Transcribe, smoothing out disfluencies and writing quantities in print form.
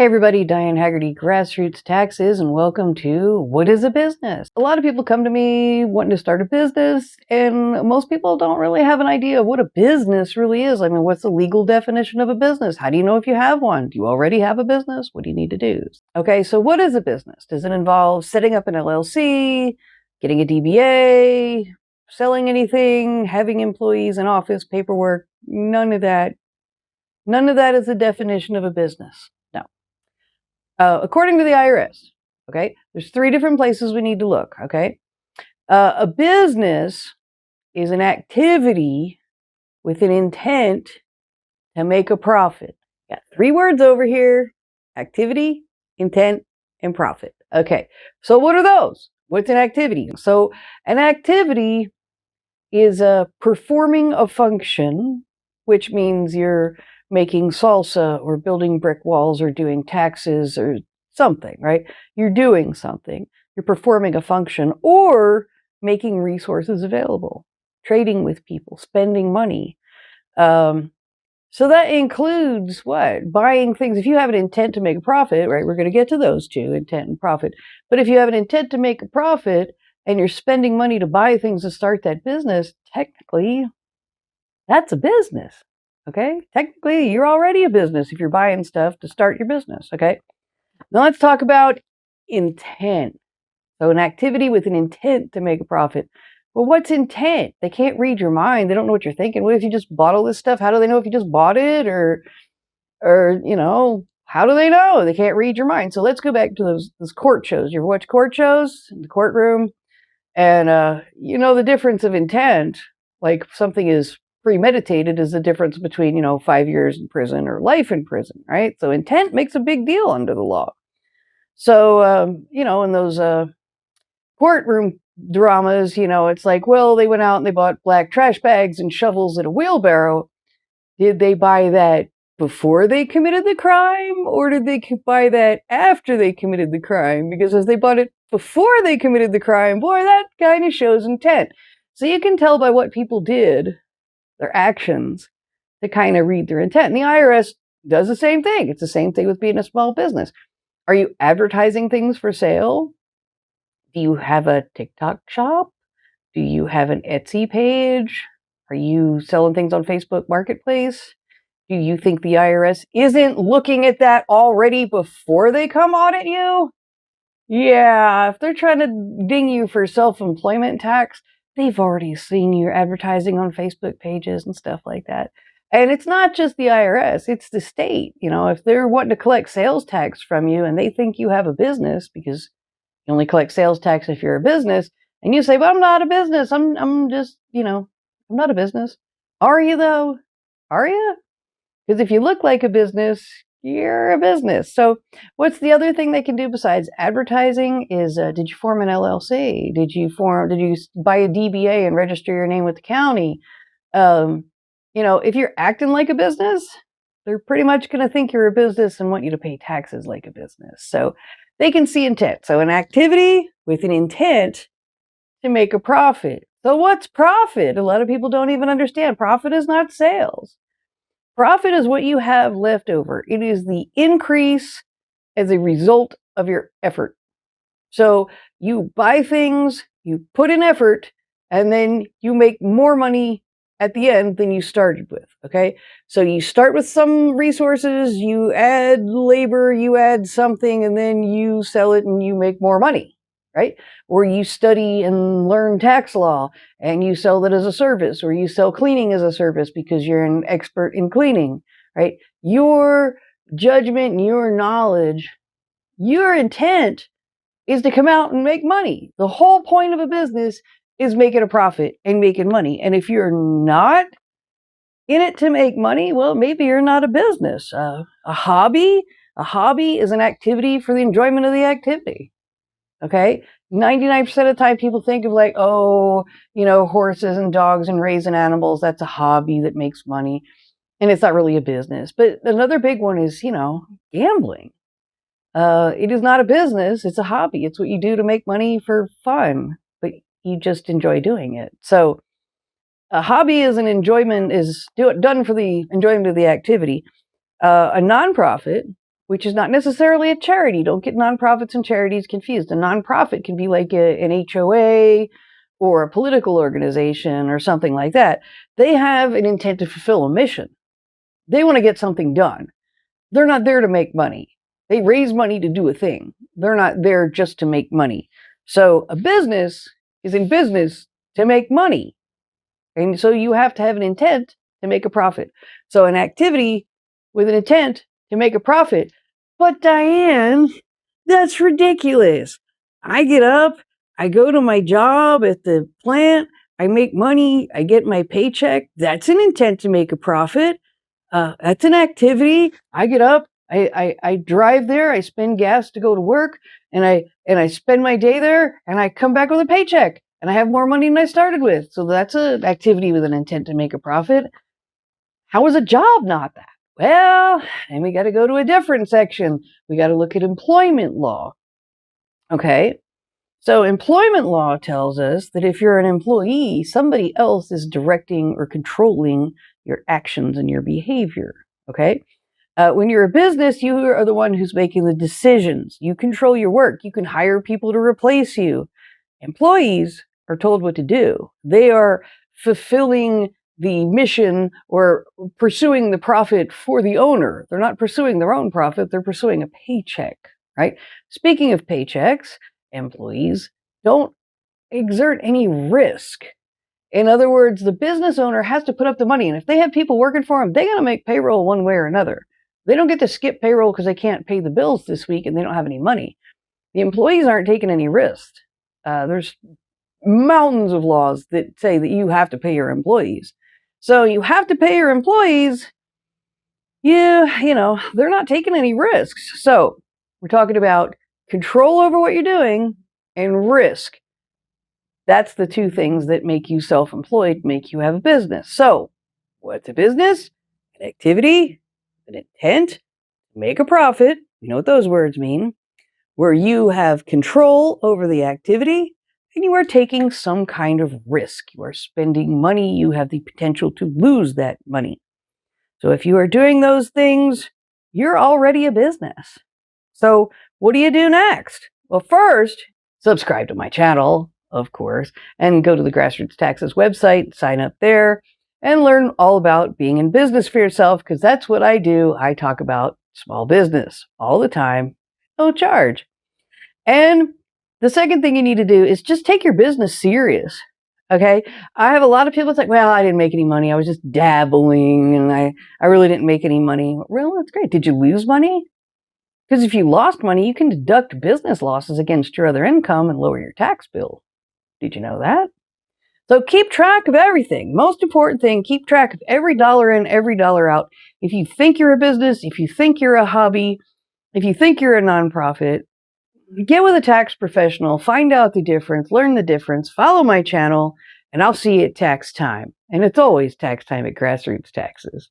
Hey everybody, Diane Haggerty, Grassroots Taxes, and welcome to What is a Business? A lot of people come to me wanting to start a business, and most people don't really have an idea of what a business really is. I mean, what's the legal definition of a business? How do you know if you have one? Do you already have a business? What do you need to do? Okay, so what is a business? Does it involve setting up an LLC, getting a DBA, selling anything, having employees in office, paperwork? None of that. None of that is the definition of a business. No. According to the IRS, okay, there's three different places we need to look, okay? A business is an activity with an intent to make a profit. Got three words over here: activity, intent, and profit. Okay, so what are those? What's an activity? So an activity is performing a function, which means you're making salsa or building brick walls or doing taxes or something, right? You're doing something. You're performing a function or making resources available, trading with people, spending money. So that includes what? Buying things. If you have an intent to make a profit, right? We're going to get to those two, intent and profit. But if you have an intent to make a profit and you're spending money to buy things to start that business, technically, that's a business. Okay? Technically, you're already a business if you're buying stuff to start your business. Okay? Now let's talk about intent. So an activity with an intent to make a profit. Well, what's intent? They can't read your mind. They don't know what you're thinking. What if you just bought all this stuff? How do they know if you just bought it? Or how do they know? They can't read your mind. So let's go back to those court shows. You ever watch court shows in the courtroom? And the difference of intent, like something is premeditated, is the difference between, 5 years in prison or life in prison, right? So intent makes a big deal under the law. So, in those courtroom dramas, it's like, well, they went out and they bought black trash bags and shovels and a wheelbarrow. Did they buy that before they committed the crime, or did they buy that after they committed the crime? Because if they bought it before they committed the crime, boy, that kind of shows intent. So you can tell by what people did, their actions, to kind of read their intent. And the IRS does the same thing. It's the same thing with being a small business. Are you advertising things for sale? Do you have a TikTok shop? Do you have an Etsy page? Are you selling things on Facebook Marketplace? Do you think the IRS isn't looking at that already before they come audit you? Yeah, if they're trying to ding you for self-employment tax, they've already seen your advertising on Facebook pages and stuff like that. And it's not just the IRS, it's the state. If they're wanting to collect sales tax from you and they think you have a business, because you only collect sales tax if you're a business, and you say, well, I'm not a business. I'm just, I'm not a business. Are you though? Are you? Because if you look like a business, you're a business. So what's the other thing they can do besides advertising is, did you form an LLC? Did you buy a DBA and register your name with the county? If you're acting like a business, they're pretty much going to think you're a business and want you to pay taxes like a business. So they can see intent. So an activity with an intent to make a profit. So what's profit? A lot of people don't even understand. Profit is not sales. Profit is what you have left over. It is the increase as a result of your effort. So you buy things, you put in effort, and then you make more money at the end than you started with, okay? So you start with some resources, you add labor, you add something, and then you sell it and you make more money, right? Or you study and learn tax law and you sell that as a service, or you sell cleaning as a service because you're an expert in cleaning, right? Your judgment and your knowledge, your intent is to come out and make money. The whole point of a business is making a profit and making money. And if you're not in it to make money, well, maybe you're not a business. A hobby is an activity for the enjoyment of the activity. Okay? 99% of the time people think of like, horses and dogs and raising animals. That's a hobby that makes money. And it's not really a business. But another big one is, gambling. It is not a business. It's a hobby. It's what you do to make money for fun, but you just enjoy doing it. So a hobby is done for the enjoyment of the activity. A nonprofit, which is not necessarily a charity. Don't get nonprofits and charities confused. A nonprofit can be like an HOA or a political organization or something like that. They have an intent to fulfill a mission. They want to get something done. They're not there to make money. They raise money to do a thing. They're not there just to make money. So a business is in business to make money. And so you have to have an intent to make a profit. So an activity with an intent to make a profit. But Diane, that's ridiculous. I get up, I go to my job at the plant, I make money, I get my paycheck. That's an intent to make a profit. That's an activity. I get up, I drive there, I spend gas to go to work, and I spend my day there, and I come back with a paycheck, and I have more money than I started with. So that's an activity with an intent to make a profit. How is a job not that? Well, and we got to go to a different section. We got to look at employment law. Okay, so employment law tells us that if you're an employee, somebody else is directing or controlling your actions and your behavior. Okay, when you're a business, you are the one who's making the decisions. You control your work. You can hire people to replace you. Employees are told what to do. They are fulfilling the mission or pursuing the profit for the owner. They're not pursuing their own profit. They're pursuing a paycheck, right? Speaking of paychecks, employees don't exert any risk. In other words, the business owner has to put up the money. And if they have people working for them, they got to make payroll one way or another. They don't get to skip payroll because they can't pay the bills this week and they don't have any money. The employees aren't taking any risks. There's mountains of laws that say that you have to pay your employees. So you have to pay your employees. You know, they're not taking any risks. So we're talking about control over what you're doing and risk. That's the two things that make you self-employed, make you have a business. So what's a business? An activity, an intent to make a profit. You know what those words mean. Where you have control over the activity and you are taking some kind of risk. You are spending money. You have the potential to lose that money. So if you are doing those things, you're already a business. So what do you do next? Well, first, subscribe to my channel, of course, and go to the Grassroots Taxes website, sign up there, and learn all about being in business for yourself, because that's what I do. I talk about small business all the time, no charge. And the second thing you need to do is just take your business serious. Okay. I have a lot of people say, well, I didn't make any money. I was just dabbling and I really didn't make any money. Well, that's great. Did you lose money? Because if you lost money, you can deduct business losses against your other income and lower your tax bill. Did you know that? So keep track of everything. Most important thing, keep track of every dollar in, every dollar out. If you think you're a business, if you think you're a hobby, if you think you're a nonprofit, get with a tax professional, find out the difference, learn the difference, follow my channel, and I'll see you at tax time. And it's always tax time at Grassroots Taxes.